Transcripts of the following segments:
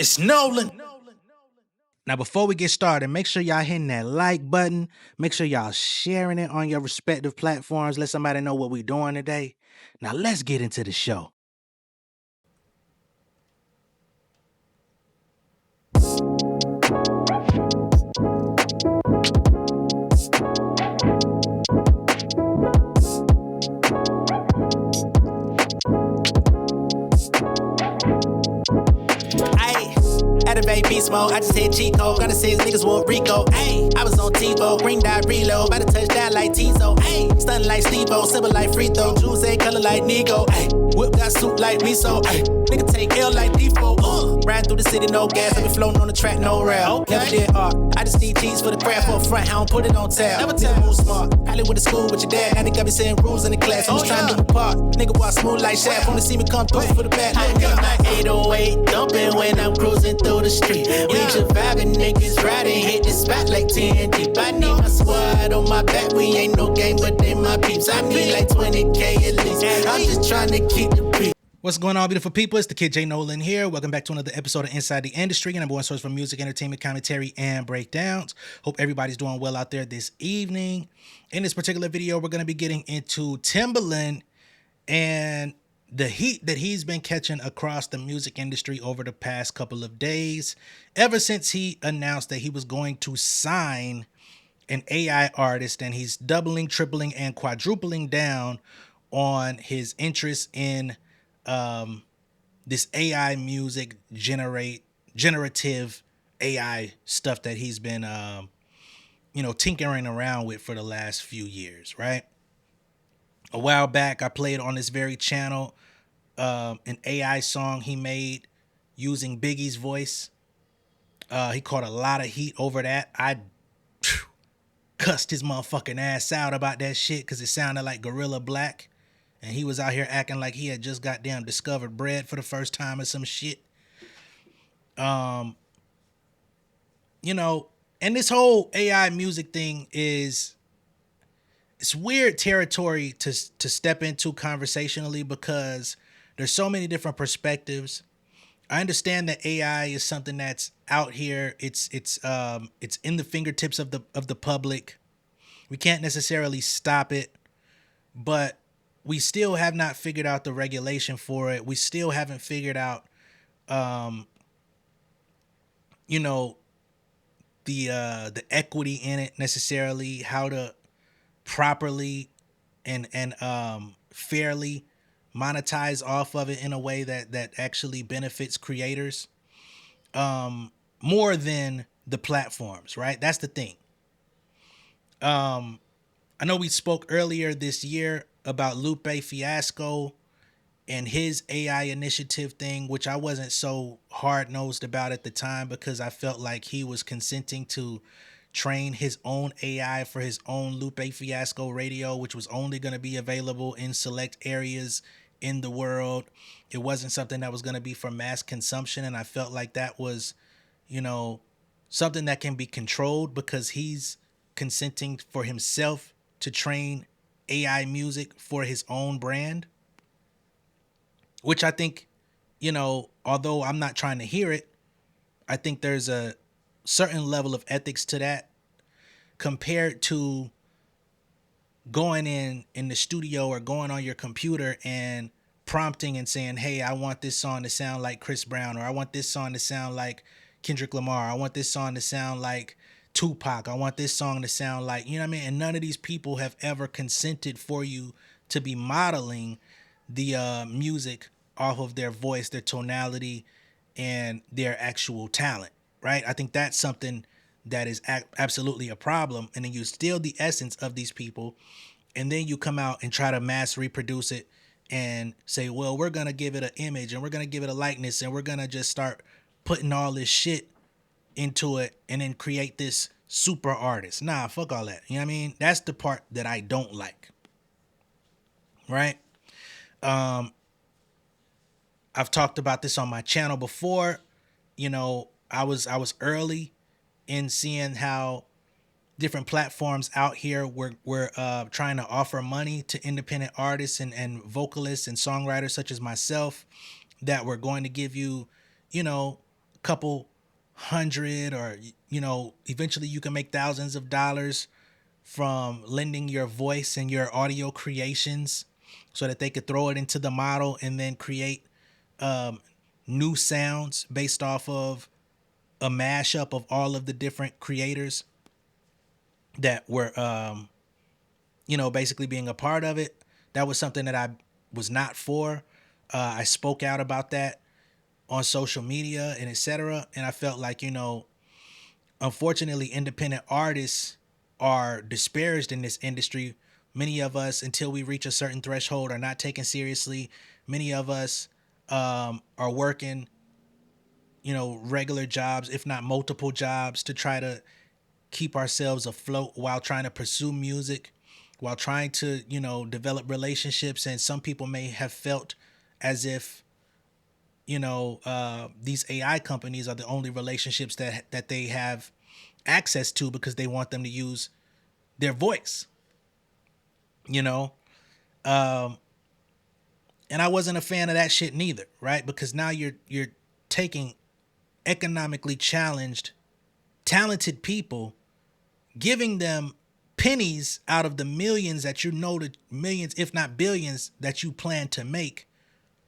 It's Nolan. Now, before we get started, make sure y'all hitting that like button. Make sure y'all sharing it on your respective platforms. Let somebody know what we're doing today. Now, let's get into the show. Activate beast mode, I just hit Chico. Gotta say his niggas want Rico. Ayy, I was on TiVo, green dot reload. About to touch down like Tizo. Ayy, stunning like Steve-O, simple like free throw. Juice color like Nigo. Ayy, whip got soup like miso. Ayy, nigga take L like default. Riding through the city, no gas. I be floating on the track, no rail. Okay. Never did art. I just need cheese for the craft for a front. I don't put it on tab. Never tell move smart. Hollywood went to school with your dad. Now they got me saying rules in the class. I was trying to do my part. Nigga walk smooth like Shaq. Wanna see me come through for the back. I got my 808 dumping when I'm cruising through the street. We just vibing, niggas riding, hit the spot like 10 deep. I need my squad on my back. We ain't no game, but they my peeps. I need like 20K at least. I'm just trying to keep the beat. What's going on, beautiful people? It's the kid J Nolan here. Welcome back to another episode of Inside the Industry, and number one source for music, entertainment, commentary, and breakdowns. Hope everybody's doing well out there this evening. In this particular video, we're going to be getting into Timbaland and the heat that he's been catching across the music industry over the past couple of days, ever since he announced that he was going to sign an AI artist, and he's doubling, tripling, and quadrupling down on his interest in this AI music generative AI stuff that he's been tinkering around with for the last few years, right? A while back, I played on this very channel an AI song he made using Biggie's voice. He caught a lot of heat over that. I cussed his motherfucking ass out about that shit because it sounded like Gorilla Black. And he was out here acting like he had just goddamn discovered bread for the first time or some shit. And this whole AI music thing it's weird territory to step into conversationally because there's so many different perspectives. I understand that AI is something that's out here. It's in the fingertips of the public. We can't necessarily stop it, but we still have not figured out the regulation for it. We still haven't figured out, the equity in it necessarily, how to properly and fairly monetize off of it in a way that actually benefits creators more than the platforms, right? That's the thing. I know we spoke earlier this year about Lupe Fiasco and his AI initiative thing, which I wasn't so hard-nosed about at the time because I felt like he was consenting to train his own AI for his own Lupe Fiasco radio, which was only going to be available in select areas in the world. It wasn't something that was going to be for mass consumption, and I felt like that was, something that can be controlled because he's consenting for himself to train AI music for his own brand, which I think, although I'm not trying to hear it, I think there's a certain level of ethics to that compared to going in the studio or going on your computer and prompting and saying, hey, I want this song to sound like Chris Brown, or I want this song to sound like Kendrick Lamar. I want this song to sound like Tupac. I want this song to sound like, you know what I mean? And none of these people have ever consented for you to be modeling the music off of their voice, their tonality, and their actual talent, right? I think that's something that is absolutely a problem. And then you steal the essence of these people, and then you come out and try to mass reproduce it and say, well, we're going to give it an image and we're going to give it a likeness and we're going to just start putting all this shit into it and then create this super artist. Nah, fuck all that. You know what I mean? That's the part that I don't like. Right? I've talked about this on my channel before. I was early in seeing how different platforms out here were trying to offer money to independent artists and vocalists and songwriters such as myself that were going to give you, couple hundred, or eventually you can make thousands of dollars from lending your voice and your audio creations so that they could throw it into the model and then create new sounds based off of a mashup of all of the different creators that were basically being a part of it. That was something that I was not for. I spoke out about that on social media and etc. And I felt like, unfortunately, independent artists are disparaged in this industry. Many of us, until we reach a certain threshold, are not taken seriously. Many of us are working, regular jobs, if not multiple jobs, to try to keep ourselves afloat while trying to pursue music, while trying to, develop relationships. And some people may have felt as if, these AI companies are the only relationships that they have access to because they want them to use their voice, you know? And I wasn't a fan of that shit neither, right? Because now you're taking economically challenged, talented people, giving them pennies out of the millions that the millions, if not billions, that you plan to make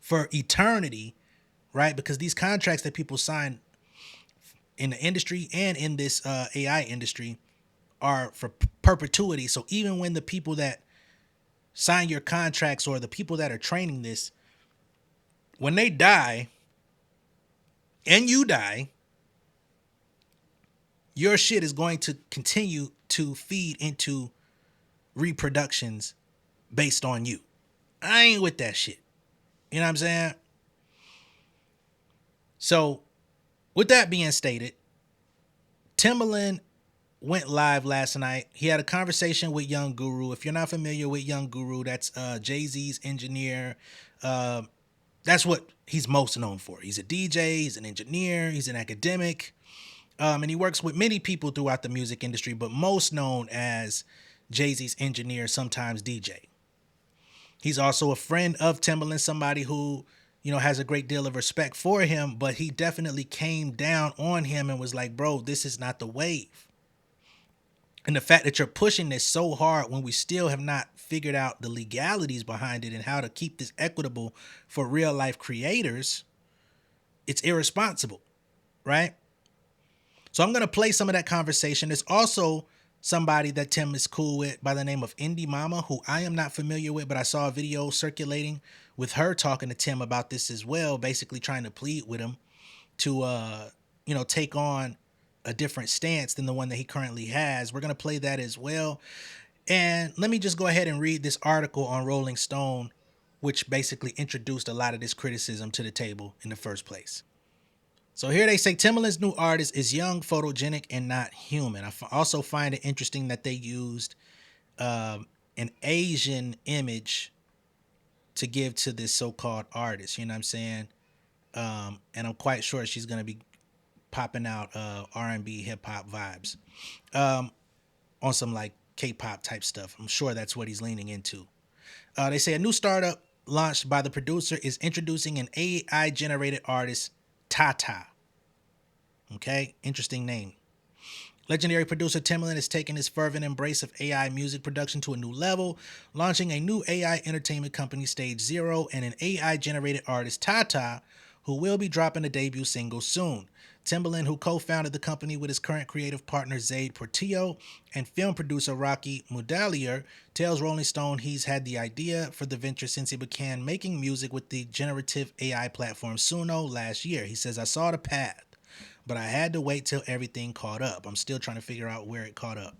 for eternity, right? Because these contracts that people sign in the industry and in this AI industry are for perpetuity. So even when the people that sign your contracts or the people that are training this, when they die and you die, your shit is going to continue to feed into reproductions based on you. I ain't with that shit. You know what I'm saying? So, with that being stated, Timbaland went live last night. He had a conversation with Young Guru. If you're not familiar with Young Guru, that's Jay-Z's engineer. That's what he's most known for. He's a DJ, he's an engineer, he's an academic, and he works with many people throughout the music industry, but most known as Jay-Z's engineer, sometimes DJ. He's also a friend of Timbaland, somebody who, has a great deal of respect for him, but he definitely came down on him and was like, bro, this is not the wave. And the fact that you're pushing this so hard when we still have not figured out the legalities behind it and how to keep this equitable for real life creators, it's irresponsible, right? So I'm going to play some of that conversation. There's also somebody that Tim is cool with by the name of Indie Mama, who I am not familiar with, but I saw a video circulating with her talking to Tim about this as well, basically trying to plead with him to, take on a different stance than the one that he currently has. We're going to play that as well. And let me just go ahead and read this article on Rolling Stone, which basically introduced a lot of this criticism to the table in the first place. So here they say Timbaland's new artist is young, photogenic, and not human. I also find it interesting that they used an Asian image to give to this so-called artist. You know what I'm saying? And I'm quite sure she's going to be popping out R&B, hip-hop vibes on some like K-pop type stuff. I'm sure that's what he's leaning into. They say a new startup launched by the producer is introducing an AI-generated artist, Tata. Okay, interesting name. Legendary producer Timbaland is taking his fervent embrace of AI music production to a new level, launching a new AI entertainment company, Stage Zero, and an AI-generated artist, Tata, who will be dropping a debut single soon. Timbaland, who co-founded the company with his current creative partner Zayd Portillo and film producer Rocky Mudaliar, tells Rolling Stone he's had the idea for the venture since he began making music with the generative AI platform Suno last year. He says, I saw the path, but I had to wait till everything caught up. I'm still trying to figure out where it caught up.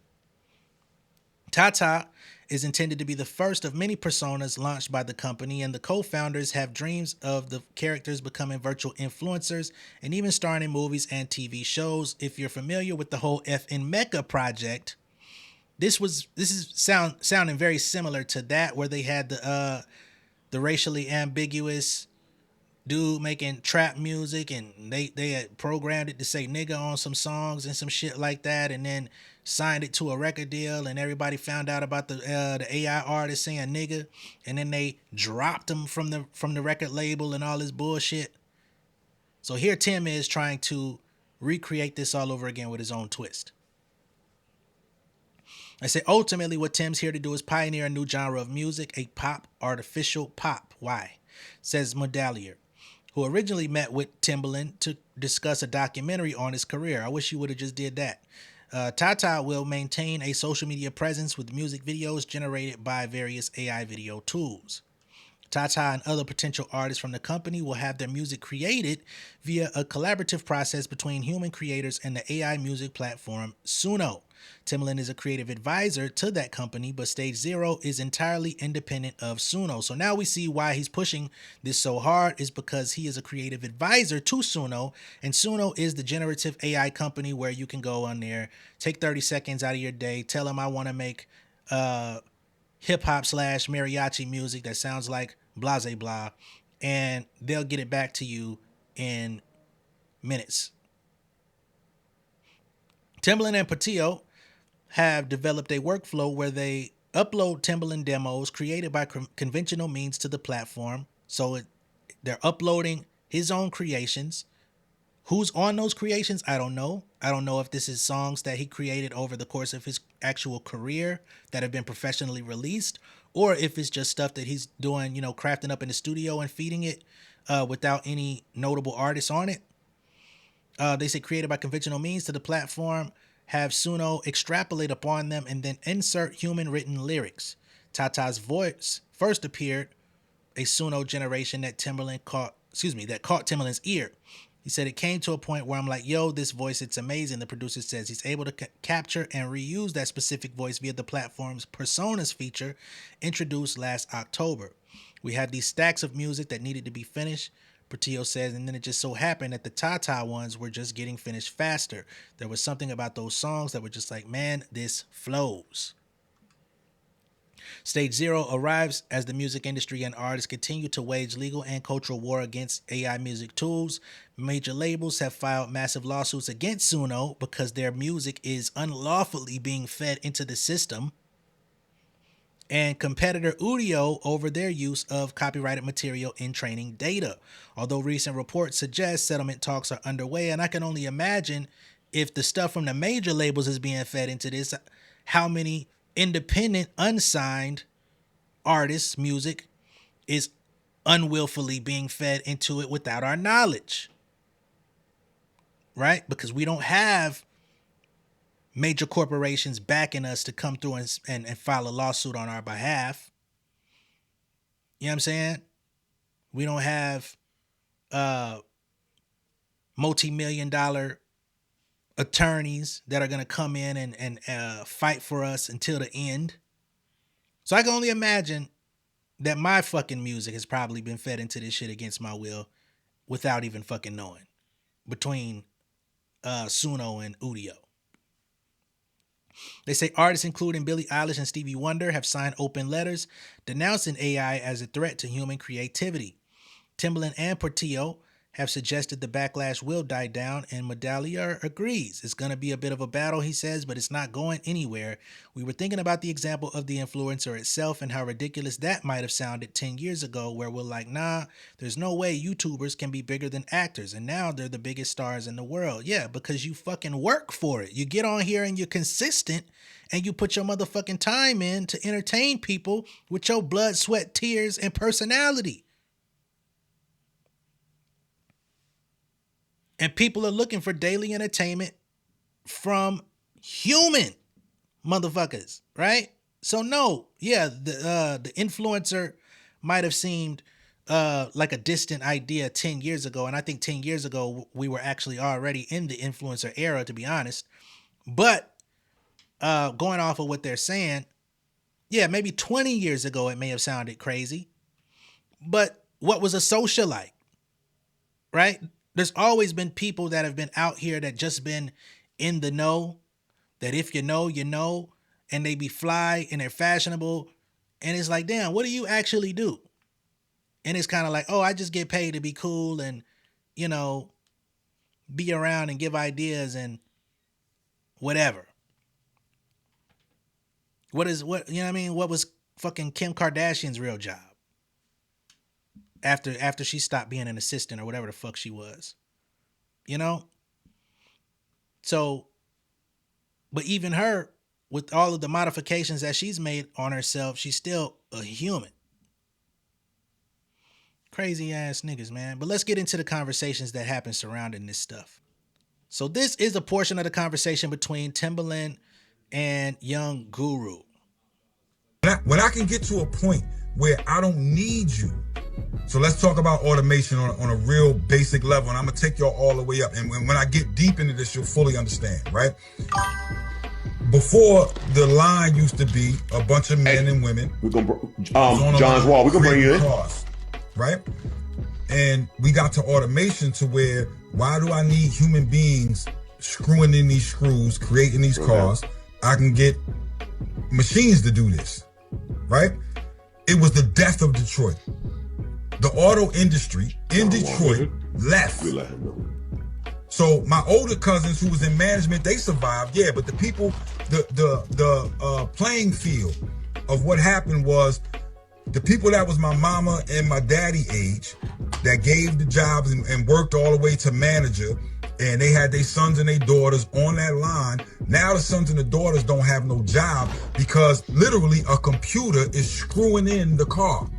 Tata is intended to be the first of many personas launched by the company, and the co-founders have dreams of the characters becoming virtual influencers and even starring in movies and TV shows. If you're familiar with the whole FN Mecca project, this is sounding very similar to that, where they had the racially ambiguous dude making trap music, and they had programmed it to say nigga on some songs and some shit like that, and then signed it to a record deal, and everybody found out about the AI artist saying nigga, and then they dropped him from the record label and all this bullshit. So here Tim is trying to recreate this all over again with his own twist. I say ultimately what Tim's here to do is pioneer a new genre of music, a pop, artificial pop. Why? Says Medallier, who originally met with Timbaland to discuss a documentary on his career. I wish you would have just did that. Tata will maintain a social media presence with music videos generated by various AI video tools. Tata and other potential artists from the company will have their music created via a collaborative process between human creators and the AI music platform Suno. Timbaland is a creative advisor to that company, but Stage Zero is entirely independent of Suno. So now we see why he's pushing this so hard is because he is a creative advisor to Suno, and Suno is the generative AI company where you can go on there, take 30 seconds out of your day, tell them I want to make hip hop / mariachi music that sounds like blah blah blah, and they'll get it back to you in minutes. Timbaland and Patillo have developed a workflow where they upload Timbaland demos created by conventional means to the platform. So they're uploading his own creations. Who's on those creations? I don't know. I don't know if this is songs that he created over the course of his actual career that have been professionally released, or if it's just stuff that he's doing, crafting up in the studio and feeding it without any notable artists on it. They say created by conventional means to the platform, have Suno extrapolate upon them, and then insert human written lyrics. Tata's voice first appeared a Suno generation that caught Timbaland's ear. He said it came to a point where I'm like, yo, this voice, it's amazing. The producer says he's able to capture and reuse that specific voice via the platform's Personas feature introduced last October. We had these stacks of music that needed to be finished, Portillo says, and then it just so happened that the Tata ones were just getting finished faster. There was something about those songs that were just like, man, this flows. Stage Zero arrives as the music industry and artists continue to wage legal and cultural war against AI music tools. Major labels have filed massive lawsuits against Suno because their music is unlawfully being fed into the system, and competitor Udio over their use of copyrighted material in training data. Although recent reports suggest settlement talks are underway, and I can only imagine if the stuff from the major labels is being fed into this, how many independent, unsigned artists' music is unwillfully being fed into it without our knowledge, right? Because we don't have major corporations backing us to come through and file a lawsuit on our behalf. You know what I'm saying? We don't have multi-million dollar attorneys that are going to come in and fight for us until the end. So I can only imagine that my fucking music has probably been fed into this shit against my will without even fucking knowing, between Suno and Udio. They say artists including Billie Eilish and Stevie Wonder have signed open letters denouncing AI as a threat to human creativity. Timbaland and Portillo have suggested the backlash will die down, and Medallier agrees. It's going to be a bit of a battle, he says, but it's not going anywhere. We were thinking about the example of the influencer itself and how ridiculous that might have sounded 10 years ago, where we're like, nah, there's no way YouTubers can be bigger than actors, and now they're the biggest stars in the world. Yeah, because you fucking work for it. You get on here and you're consistent, and you put your motherfucking time in to entertain people with your blood, sweat, tears, and personality. And people are looking for daily entertainment from human motherfuckers, right? So no, yeah, the influencer might have seemed like a distant idea 10 years ago. And I think 10 years ago, we were actually already in the influencer era, to be honest. But going off of what they're saying, yeah, maybe 20 years ago, it may have sounded crazy. But what was a socialite, right? There's always been people that have been out here that just been in the know, that if you know, you know, and they be fly and they're fashionable. And it's like, damn, what do you actually do? And it's kind of like, oh, I just get paid to be cool and, be around and give ideas and whatever. What, you know what I mean? What was fucking Kim Kardashian's real job? After she stopped being an assistant or whatever the fuck she was. you know? So, but even her, with all of the modifications that she's made on herself, she's still a human. Crazy ass niggas, man. But let's get into the conversations that happen surrounding this stuff. So this is a portion of the conversation between Timbaland and Young Guru. When I can get to a point where I don't need you. So let's talk about automation on a real basic level, and I'm gonna take y'all all the way up. And when I get deep into this, you'll fully understand, right? Before, the line used to be a bunch of men and women. We're gonna John's Wall. We're gonna bring you in, cars, right? And we got to automation to where, why do I need human beings screwing in these screws, creating these cars? I can get machines to do this, right? It was the death of Detroit. The auto industry in Detroit left. So my older cousins who was in management, they survived, yeah, but the people, the playing field of what happened was the people that was my mama and my daddy age that gave the jobs and worked all the way to manager, and they had their sons and their daughters on that line. Now the sons and the daughters don't have no job because literally a computer is screwing in the car.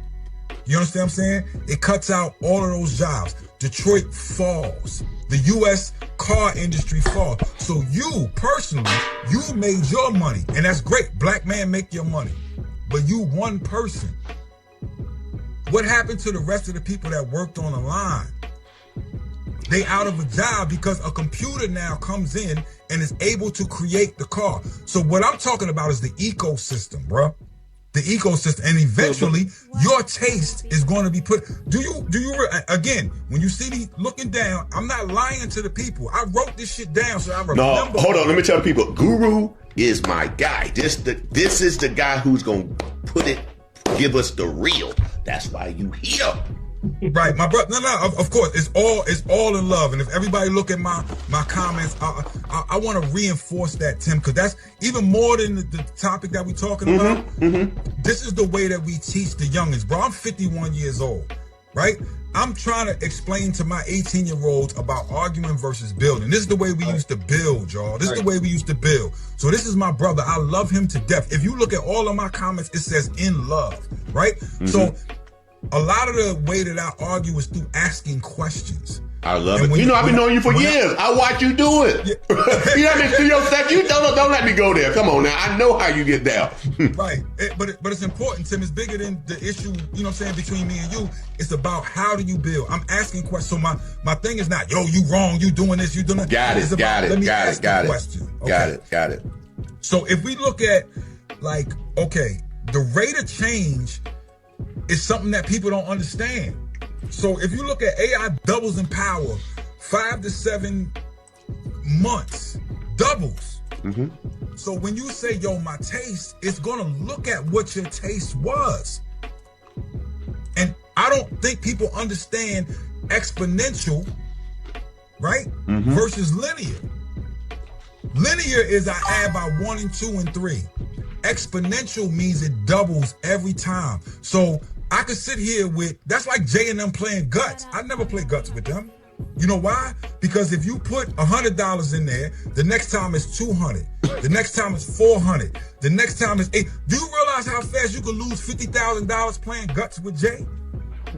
You understand what I'm saying? It cuts out all of those jobs. Detroit falls. The U.S. car industry falls. So you, personally, you made your money. And that's great. Black man make your money. But you one person. What happened to the rest of the people that worked on the line? They out of a job because a computer now comes in and is able to create the car. So what I'm talking about is the ecosystem, bro. The ecosystem, and eventually your taste is going to be put. Do you again, when you see me looking down, I'm not lying to the people. I wrote this shit down so I remember. No, hold on, let me tell the people, Guru is my guy. This is the guy who's going to give us the real. That's why you here. Right, my brother. No, of course, it's all in love. And if everybody look at my comments, I want to reinforce that, Tim, because that's even more than the topic that we're talking about. This is the way that we teach the youngins, bro. I'm 51 years old, right? I'm trying to explain to my 18-year-olds about arguing versus building. This is the way we used to build, y'all. This is the way we used to build. So this is my brother. I love him to death. If you look at all of my comments, it says in love, right? So a lot of the way that I argue is through asking questions. I love it. I've been knowing you for years. I watch you do it. Yeah. You haven't seen your stuff. You don't let me go there. Come on now. I know how you get down. Right. But it's important, Tim. It's bigger than the issue, you know what I'm saying, between me and you. It's about how do you build. I'm asking questions. So my thing is not, yo, you wrong, you doing this, you doing that. Got it. So if we look at, like, okay, the rate of change is something that people don't understand. So if you look at AI doubles in power, 5 to 7 months, doubles. So when you say, yo, my taste, it's gonna look at what your taste was. And I don't think people understand exponential, right? Versus linear. Linear is I add by 1 and 2 and 3. Exponential means it doubles every time. So I could sit here with, that's like Jay and them playing guts. I never play guts with them. You know why? Because if you put $100 in there, the next time it's 200. The next time it's 400. The next time it's 8. Do you realize how fast you could lose $50,000 playing guts with Jay?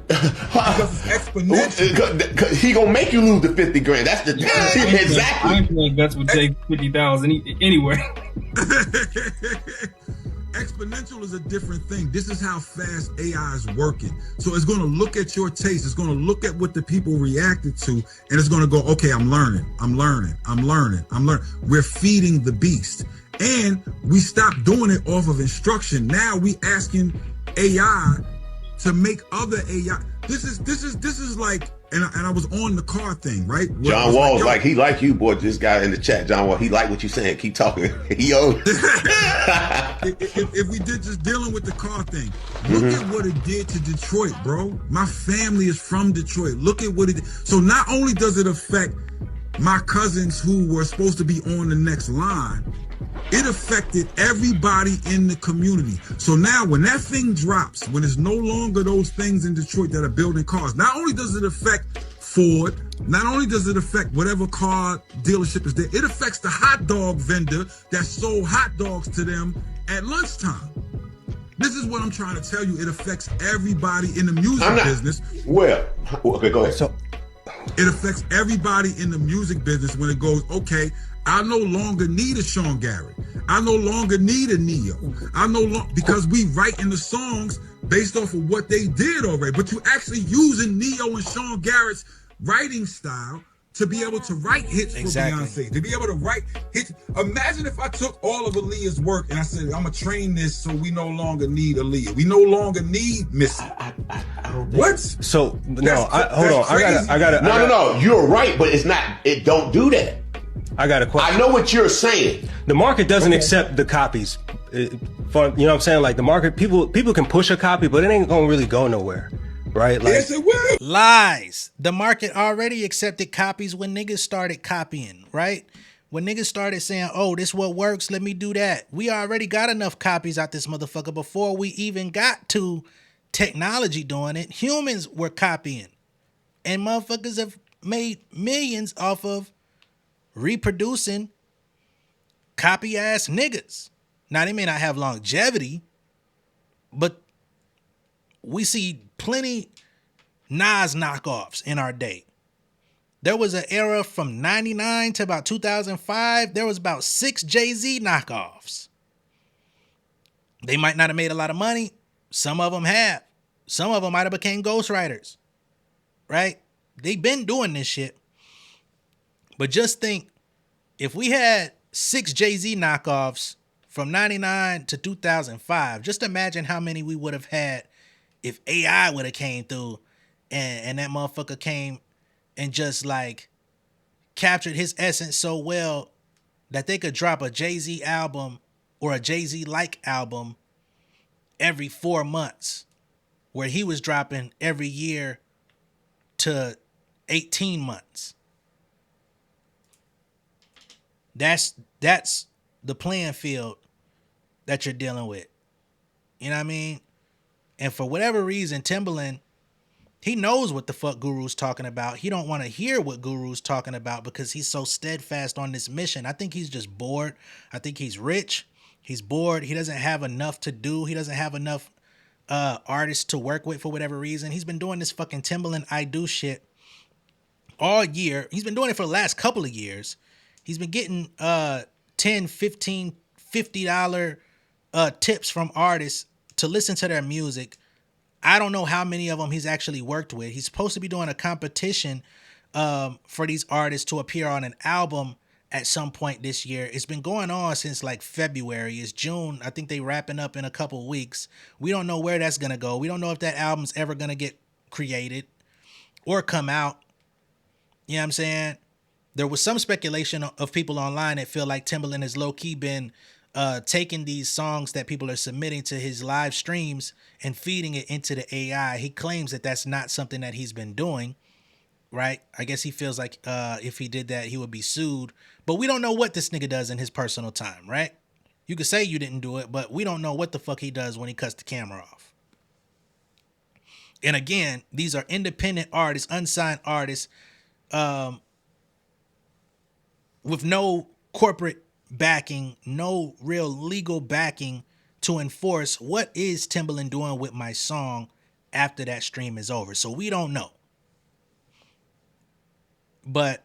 Because it's exponential. He gonna make you lose the 50 grand. That's the exactly. I ain't playing guts with Jay 50,000 anywhere. Exponential is a different thing. This is how fast AI is working. So it's going to look at your taste. It's going to look at what the people reacted to, and it's going to go, okay, I'm learning. We're feeding the beast. And we stopped doing it off of instruction. Now we asking AI to make other AI. This is like, and I was on the car thing, right? John Wall's like, he like you, boy. This guy in the chat, John Wall, he like what you saying. Keep talking. Yo. if we did just dealing with the car thing, look at what it did to Detroit, bro. My family is from Detroit. Look at what it did. So not only does it affect my cousins who were supposed to be on the next line, it affected everybody in the community. So now when that thing drops, when it's no longer those things in Detroit that are building cars, not only does it affect Ford, Not only does it affect whatever car dealership is there, it affects the hot dog vendor that sold hot dogs to them at lunchtime. This is what I'm trying to tell you. It affects everybody in the music business. Well, okay, go ahead. So it affects everybody in the music business when it goes, okay, I no longer need a Sean Garrett. I no longer need a Neo. Because we write in the songs based off of what they did already. But you actually using Neo and Sean Garrett's writing style to be able to write hits for Beyonce, to be able to write hits. Imagine if I took all of Aaliyah's work and I said, I'm going to train this so we no longer need Aaliyah. We no longer need Missy. What? So, no, hold on. I got to. No. You're right, but it's not. It don't do that. I got a question. I know what you're saying. The market doesn't accept the copies. You know what I'm saying? Like the market, people can push a copy, but it ain't going to really go nowhere. Right? Like, yes, it will. Lies. The market already accepted copies when niggas started copying, right? When niggas started saying, oh, this what works, let me do that. We already got enough copies out this motherfucker before we even got to technology doing it. Humans were copying. And motherfuckers have made millions off of reproducing copy ass niggas. Now, they may not have longevity, but we see plenty Nas knockoffs in our day. There was an era from 99 to about 2005. There was about 6 Jay-Z knockoffs. They might not have made a lot of money. Some of them have. Some of them might have became ghostwriters. Right? They've been doing this shit. But just think, if we had 6 Jay-Z knockoffs from 99 to 2005, just imagine how many we would have had if AI would have came through and that motherfucker came and just like captured his essence so well that they could drop a Jay-Z album or a Jay-Z like album every 4 months, where he was dropping every year to 18 months. That's the playing field that you're dealing with. You know what I mean? And for whatever reason, Timbaland, he knows what the fuck Guru's talking about. He don't want to hear what Guru's talking about because he's so steadfast on this mission. I think he's just bored. I think he's rich. He's bored. He doesn't have enough to do. He doesn't have enough artists to work with for whatever reason. He's been doing this fucking Timbaland I do shit all year. He's been doing it for the last couple of years. He's been getting $10, $15, $50 tips from artists to listen to their music. I don't know how many of them he's actually worked with. He's supposed to be doing a competition for these artists to appear on an album at some point this year. It's been going on since like February. It's June. I think they wrapping up in a couple weeks. We don't know where that's going to go. We don't know if that album's ever going to get created or come out. You know what I'm saying? There was some speculation of people online that feel like Timbaland has low-key been taking these songs that people are submitting to his live streams and feeding it into the AI. He claims that that's not something that he's been doing, right? I guess he feels like if he did that, he would be sued. But we don't know what this nigga does in his personal time, right? You could say you didn't do it, but we don't know what the fuck he does when he cuts the camera off. And again, these are independent artists, unsigned artists, with no corporate backing, no real legal backing to enforce what is Timbaland doing with my song after that stream is over. So we don't know. But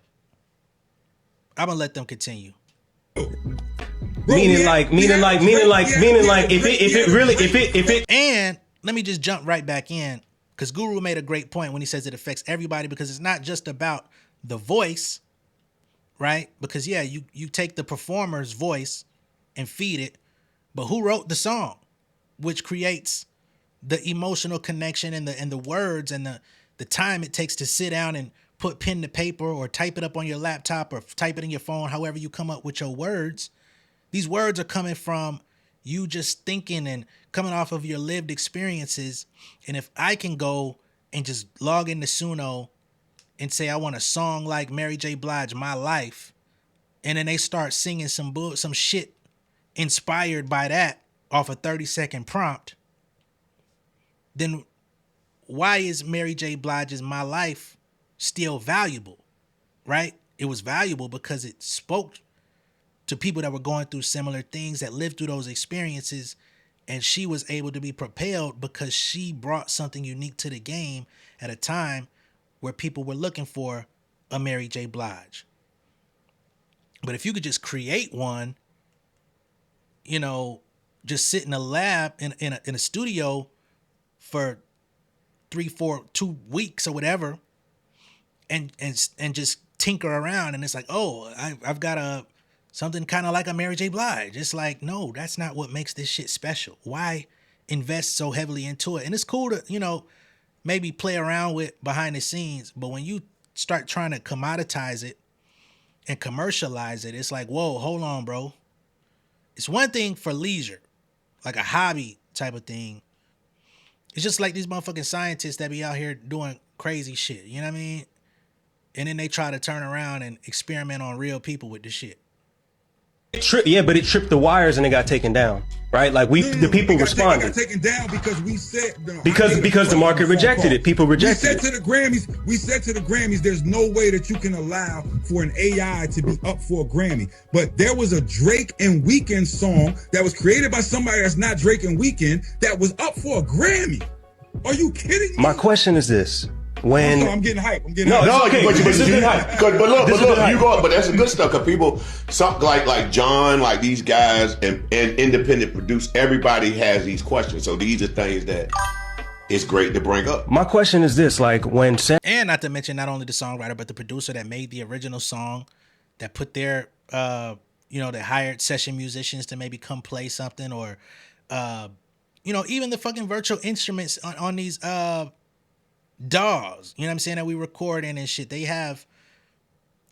I'm gonna let them continue. Meaning like, if it. And let me just jump right back in, because Guru made a great point when he says it affects everybody, because it's not just about the voice, right? Because yeah, you take the performer's voice and feed it, but who wrote the song, which creates the emotional connection and the words and the time it takes to sit down and put pen to paper or type it up on your laptop or type it in your phone, however you come up with your words. These words are coming from you just thinking and coming off of your lived experiences. And if I can go and just log into Suno and say I want a song like Mary J. Blige, My Life, and then they start singing some shit inspired by that off a 30-second prompt, then why is Mary J. Blige's My Life still valuable? right? It was valuable because it spoke to people that were going through similar things, that lived through those experiences, and she was able to be propelled because she brought something unique to the game at a time where people were looking for a Mary J. Blige. But if you could just create one, you know, just sit in a lab in a studio for 2 weeks or whatever, and just tinker around, and it's like, oh, I've got something kind of like a Mary J. Blige. It's like, no, that's not what makes this shit special. Why invest so heavily into it? And it's cool to, you know, maybe play around with behind the scenes, but when you start trying to commoditize it and commercialize it, it's like, whoa, hold on, bro. It's one thing for leisure, like a hobby type of thing. It's just like these motherfucking scientists that be out here doing crazy shit, you know what I mean? And then they try to turn around and experiment on real people with this shit. But it tripped the wires and it got taken down, right? Like the people responded. It got taken down because we said because the market rejected it. People rejected it. We said to the Grammys, there's no way that you can allow for an AI to be up for a Grammy. But there was a Drake and Weeknd song that was created by somebody that's not Drake and Weeknd that was up for a Grammy. Are you kidding me? My question is this. When I'm getting hype. Okay. But that's the good stuff. Cause people, something like John, like these guys, and independent produce. Everybody has these questions. So these are things that it's great to bring up. My question is this: like when and not to mention not only the songwriter but the producer that made the original song, that put their that hired session musicians to maybe come play something, or even the fucking virtual instruments on these DAWs, you know what I'm saying, that we record in and shit. They have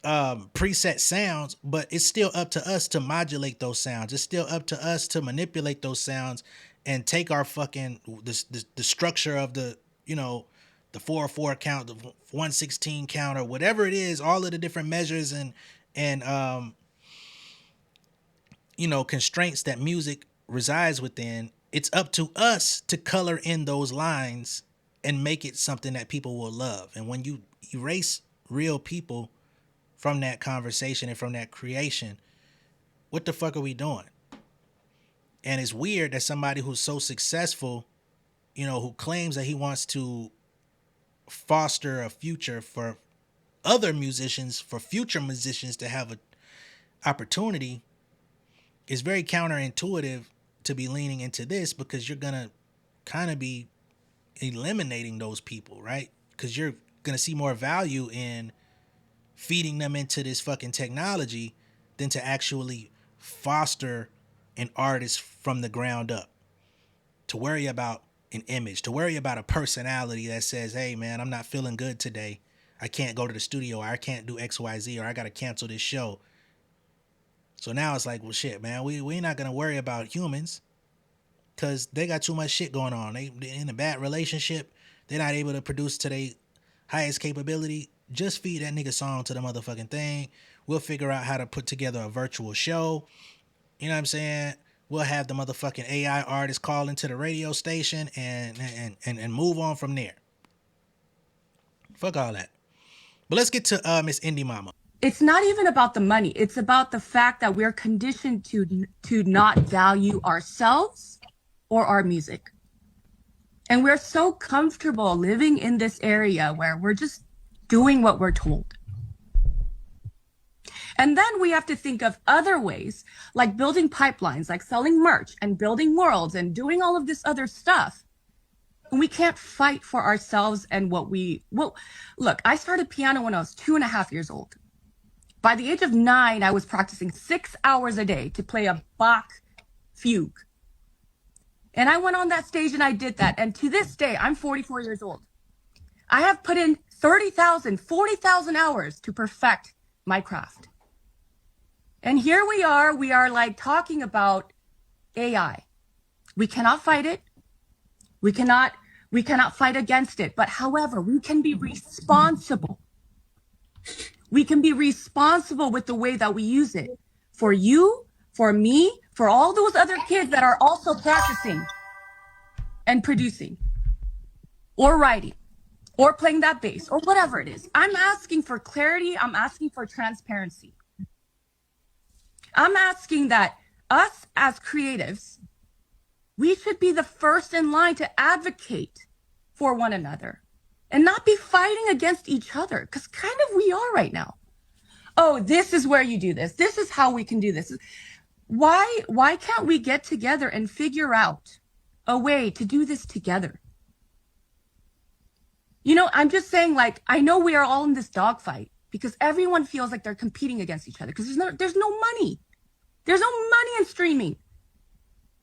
preset sounds, but it's still up to us to modulate those sounds. It's still up to us to manipulate those sounds and take our fucking the structure of the 4/4 count, the 1/16 count, or whatever it is, all of the different measures and constraints that music resides within. It's up to us to color in those lines and make it something that people will love. And when you erase real people from that conversation and from that creation, what the fuck are we doing? And it's weird that somebody who's so successful, who claims that he wants to foster a future for other musicians, for future musicians to have an opportunity, is very counterintuitive to be leaning into this, because you're going to kind of be eliminating those people, right? Because you're going to see more value in feeding them into this fucking technology than to actually foster an artist from the ground up, to worry about an image, to worry about a personality that says, hey man, I'm not feeling good today, I can't go to the studio, or I can't do XYZ, or I got to cancel this show. So now it's like, well shit, man, we're not going to worry about humans because they got too much shit going on. They in a bad relationship, they're not able to produce to their highest capability. Just feed that nigga song to the motherfucking thing. We'll figure out how to put together a virtual show. You know what I'm saying? We'll have the motherfucking AI artist call into the radio station and move on from there. Fuck all that. But let's get to Miss Indie Mama. It's not even about the money. It's about the fact that we're conditioned to not value ourselves or our music. And we're so comfortable living in this area where we're just doing what we're told. And then we have to think of other ways, like building pipelines, like selling merch and building worlds and doing all of this other stuff. And we can't fight for ourselves and look, I started piano when I was 2.5 years old. By the age of 9, I was practicing 6 hours a day to play a Bach fugue. And I went on that stage and I did that. And to this day, I'm 44 years old. I have put in 30,000, 40,000 hours to perfect my craft. And here we are like talking about AI. We cannot fight it. We cannot fight against it. But however, we can be responsible. We can be responsible with the way that we use it. For you, for me, for all those other kids that are also practicing and producing or writing or playing that bass or whatever it is. I'm asking for clarity. I'm asking for transparency. I'm asking that us as creatives, we should be the first in line to advocate for one another and not be fighting against each other, because kind of we are right now. Oh, this is where you do this. This is how we can do this. Why can't we get together and figure out a way to do this together? You know, I'm just saying, like, I know we are all in this dogfight because everyone feels like they're competing against each other because there's no money. There's no money in streaming.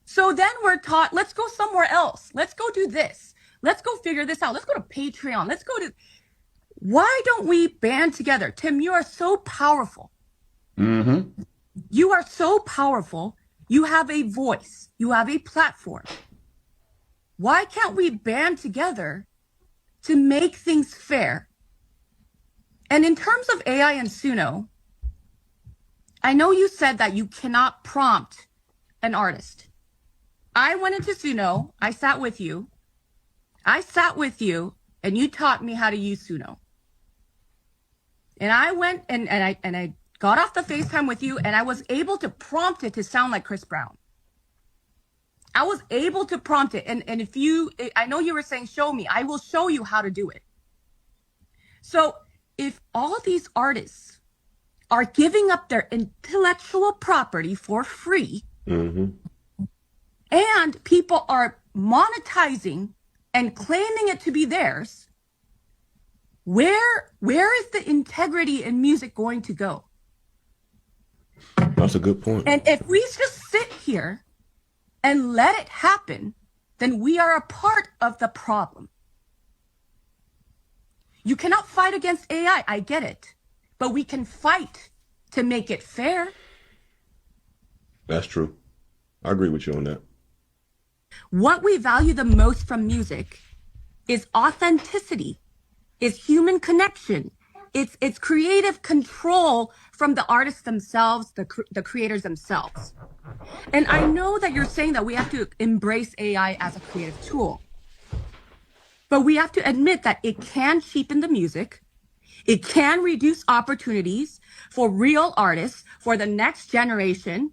So then we're taught, let's go somewhere else. Let's go do this. Let's go figure this out. Let's go to Patreon. Let's go to... Why don't we band together? Tim, you are so powerful. Mm-hmm. You are so powerful. You have a voice. You have a platform. Why can't we band together to make things fair? And in terms of AI and Suno, I know you said that you cannot prompt an artist. I went into Suno. I sat with you. And you taught me how to use Suno. And I went and I got off the FaceTime with you, and I was able to prompt it to sound like Chris Brown. I was able to prompt it. And I know you were saying, show me. I will show you how to do it. So if all these artists are giving up their intellectual property for free, Mm-hmm. and people are monetizing and claiming it to be theirs, where is the integrity in music going to go? That's a good point. And if we just sit here and let it happen, then we are a part of the problem. You cannot fight against AI, I get it, but we can fight to make it fair. That's true. I agree with you on that. What we value the most from music is authenticity, is human connection. It's creative control from the artists themselves, the creators themselves. And I know that you're saying that we have to embrace AI as a creative tool, but we have to admit that it can cheapen the music. It can reduce opportunities for real artists, for the next generation,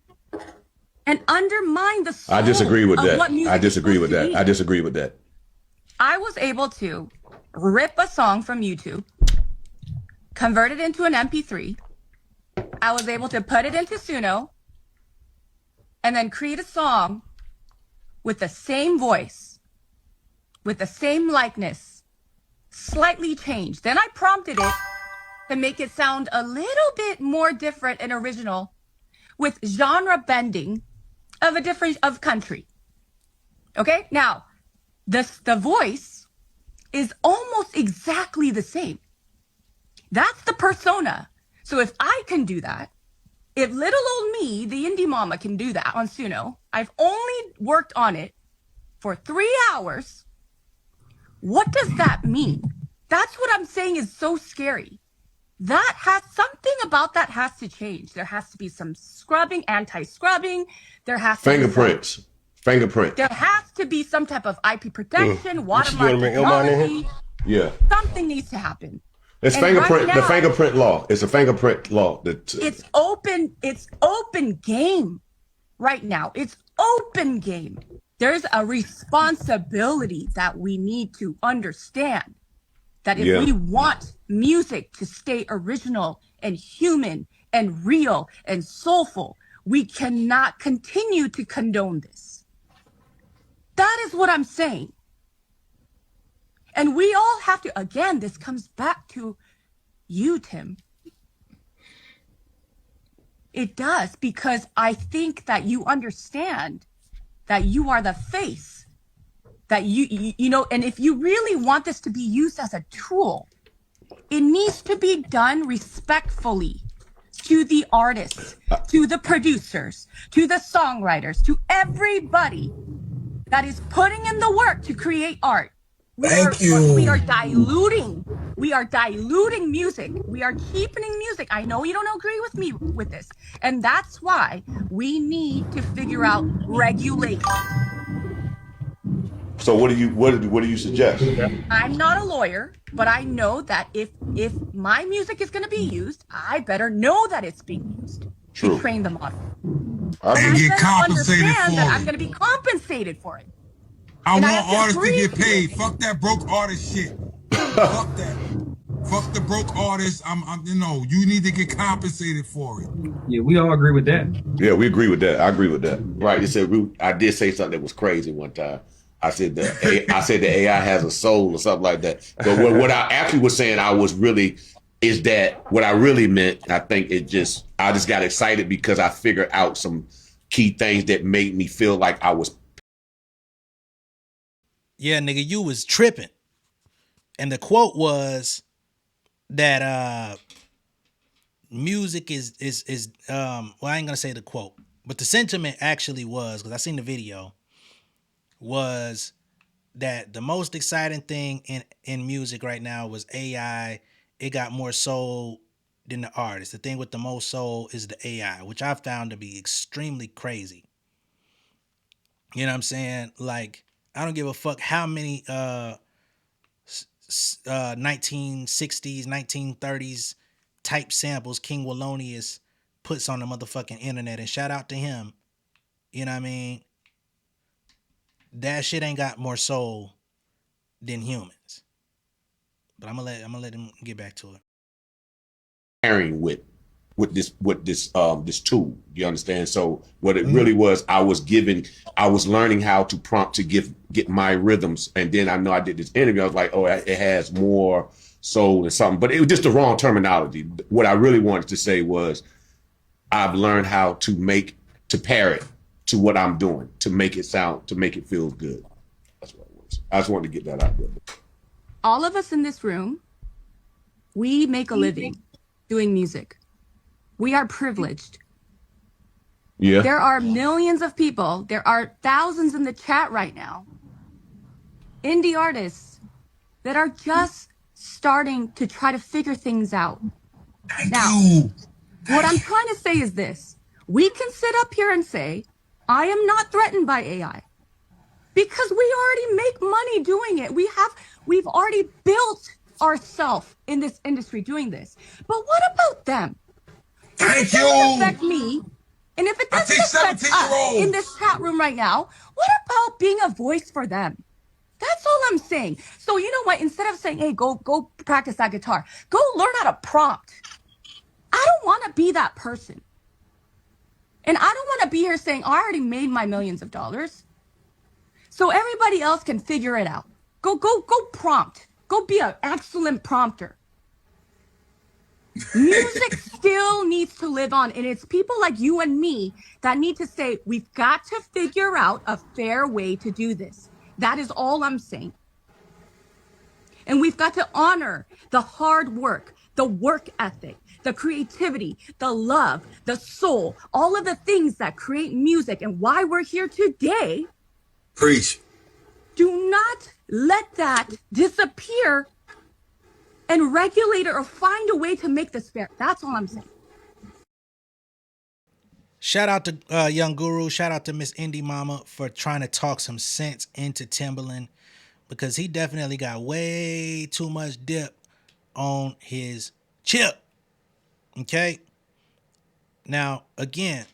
and undermine the soul I disagree with of that. what music I is disagree with supposed to that. be. I disagree with that. I was able to rip a song from YouTube, convert it into an MP3. I was able to put it into Suno and then create a song with the same voice, with the same likeness, slightly changed. Then I prompted it to make it sound a little bit more different and original with genre bending of country. Okay? Now, the voice is almost exactly the same. That's the persona. So if I can do that, if little old me, the indie mama, can do that on Suno, I've only worked on it for 3 hours. What does that mean? That's what I'm saying is so scary. Something about that has to change. There has to be some scrubbing, anti-scrubbing. There has to Fingerprints. There has to be some type of IP protection, watermark bring Ilman in technology. Yeah. Something needs to happen. It's And fingerprint. right The now- fingerprint law. It's a fingerprint law. It's open game right now. It's open game. There's a responsibility that we need to understand, that if Yeah. we want music to stay original and human and real and soulful, we cannot continue to condone this. That is what I'm saying. And we all have to, again, this comes back to you, Tim. It does, because I think that you understand that you are the face, that you know, and if you really want this to be used as a tool, it needs to be done respectfully to the artists, to the producers, to the songwriters, to everybody that is putting in the work to create art. Thank you. We are diluting. We are diluting music. We are cheapening music. I know you don't agree with me with this. And that's why we need to figure out regulation. So what do you suggest? I'm not a lawyer, but I know that if my music is going to be used, I better know that it's being used True. to train the model. And I get better compensated understand that for I'm it. going to be compensated for it. I And I want have to artists to agree get to it. paid. Fuck that broke artist shit. Fuck that. Fuck the broke artist. You need to get compensated for it. Yeah, we all agree with that. Yeah, we agree with that. I agree with that. Right. You said I did say something that was crazy one time. I said the AI has a soul or something like that. But what I actually was saying is that what I really meant, I think I just got excited because I figured out some key things that made me feel like I was. Yeah, nigga, you was tripping. And the quote was that music is well, I ain't gonna say the quote, but the sentiment actually was, because I seen the video, was that the most exciting thing in music right now was AI. It got more soul than the artist. The thing with the most soul is the AI, which I found to be extremely crazy. You know what I'm saying? Like, I don't give a fuck how many 1960s, 1930s type samples King Wallonius puts on the motherfucking internet, and shout out to him. You know what I mean? That shit ain't got more soul than humans. But I'm gonna let him get back to it. Pairing with this tool. You understand? So what it really was, I was learning how to prompt to get my rhythms, and then I know I did this interview. I was like, oh, it has more soul and something, but it was just the wrong terminology. What I really wanted to say was, I've learned how to pair it to what I'm doing, to make it feel good. That's what it was. I just wanted to get that out there. All of us in this room, we make a living doing music. We are privileged. Yeah. There are millions of people. There are thousands in the chat right now. Indie artists that are just starting to try to figure things out. What I'm trying to say is this. We can sit up here and say, I am not threatened by AI. Because we already make money doing it. We've already built ourselves in this industry doing this. But what about them? If it doesn't affect me, and if it doesn't affect us in this chat room right now, what about being a voice for them? That's all I'm saying. So you know what? Instead of saying, hey, go practice that guitar, go learn how to prompt. I don't want to be that person. And I don't want to be here saying, I already made my millions of dollars. So everybody else can figure it out. Go prompt. Go be an excellent prompter. Music still needs to live on, and it's people like you and me that need to say, we've got to figure out a fair way to do this. That is all I'm saying. And we've got to honor the hard work, the work ethic, the creativity, the love, the soul, all of the things that create music and why we're here today. Preach. Do not let that disappear and regulate it or find a way to make the spare. That's all I'm saying. Shout out to Young Guru. Shout out to Miss Indie Mama for trying to talk some sense into Timbaland, because he definitely got way too much dip on his chip. Okay? Now, again,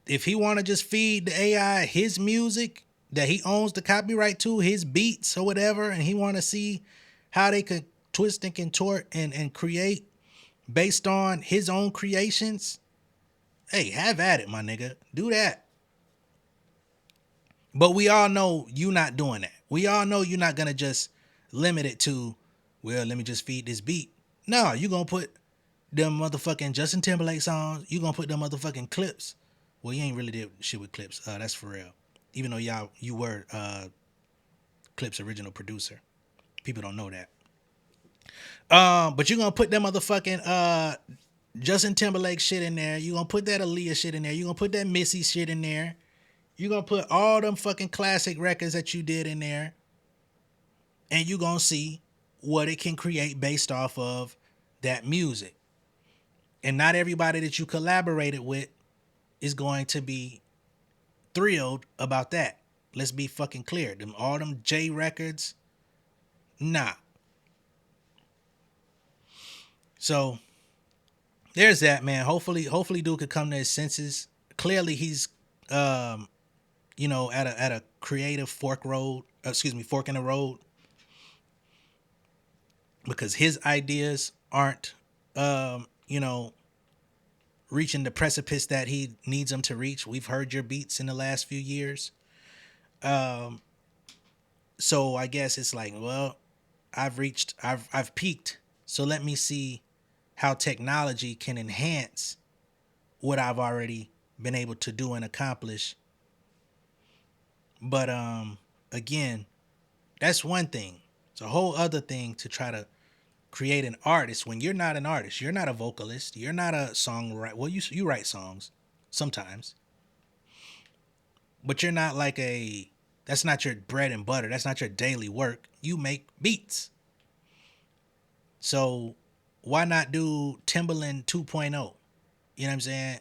if he want to just feed the AI his music that he owns the copyright to, his beats or whatever, and he want to see how they could twist and contort and create based on his own creations, hey, have at it, my nigga. Do that. But we all know you not doing that. We all know you're not going to just limit it to, well, let me just feed this beat. No, you going to put them motherfucking Justin Timberlake songs. You going to put them motherfucking clips. Well, you ain't really did shit with clips. That's for real. Even though you were Clips original producer. People don't know that. But you're going to put them motherfucking Justin Timberlake shit in there. You're going to put that Aaliyah shit in there. You're going to put that Missy shit in there. You're going to put all them fucking classic records that you did in there. And you're going to see what it can create based off of that music. And not everybody that you collaborated with is going to be thrilled about that. Let's be fucking clear. All them J records, nah. So there's that, man. Hopefully dude could come to his senses. Clearly he's at a creative fork in the road, because his ideas aren't reaching the precipice that he needs them to reach. We've heard your beats in the last few years. So I guess it's like, well, I've peaked. So let me see how technology can enhance what I've already been able to do and accomplish. But again, that's one thing. It's a whole other thing to try to create an artist when you're not an artist. You're not a vocalist. You're not a songwriter. Well, you write songs sometimes, but you're not like that's not your bread and butter. That's not your daily work. You make beats. So why not do Timbaland 2.0? You know what I'm saying?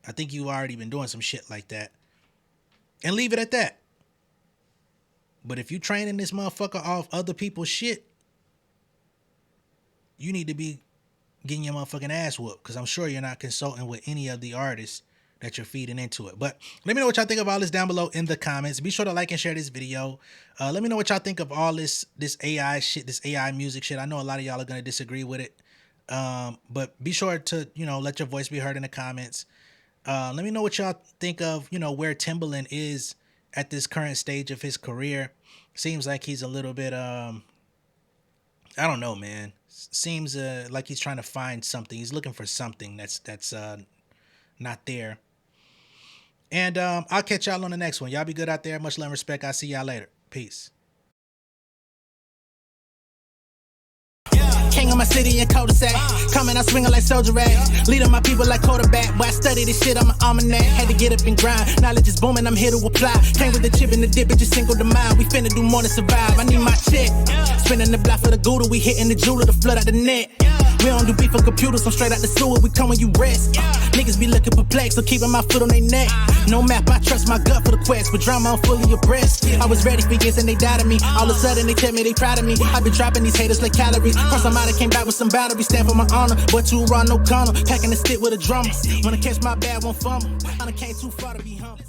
I think you've already been doing some shit like that. And leave it at that. But if you training this motherfucker off other people's shit, you need to be getting your motherfucking ass whooped, because I'm sure you're not consulting with any of the artists that you're feeding into it. But let me know what y'all think of all this down below in the comments. Be sure to like and share this video. Let me know what y'all think of all this AI shit, this AI music shit. I know a lot of y'all are going to disagree with it. But be sure to, let your voice be heard in the comments. Let me know what y'all think of, where Timbaland is at this current stage of his career. Seems like he's a little bit, I don't know, man. Seems like he's trying to find something. He's looking for something that's not there. And I'll catch y'all on the next one. Y'all be good out there. Much love and respect. I'll see y'all later. Peace. King of my city and cul-de-sac. Coming out swinging like soldier rag. Leading my people like quarterback. Boy, I study this shit, I'm an almanac. Had to get up and grind. Knowledge is booming, I'm here to apply. Came with the chip and the dip, it just single the mind. We finna do more than survive. I need my check. Spinning the block for the gouda. We hitting the jeweler to flood out the net. We don't do beef for computers, I'm straight out the sewer. We come when you rest. Niggas be looking perplexed, so keeping my foot on their neck. No map, I trust my gut for the quest. But drama, I'm fully abreast. I was ready for years and they doubted me. All of a sudden they tell me they proud of me. I been dropping these haters like calories. Cross them out, I came back with some boundaries. Stand for my honor, but too raw, no corner. Packing the stick with a drummer. When I catch my bad, won't fumble. I done came too far to be humble.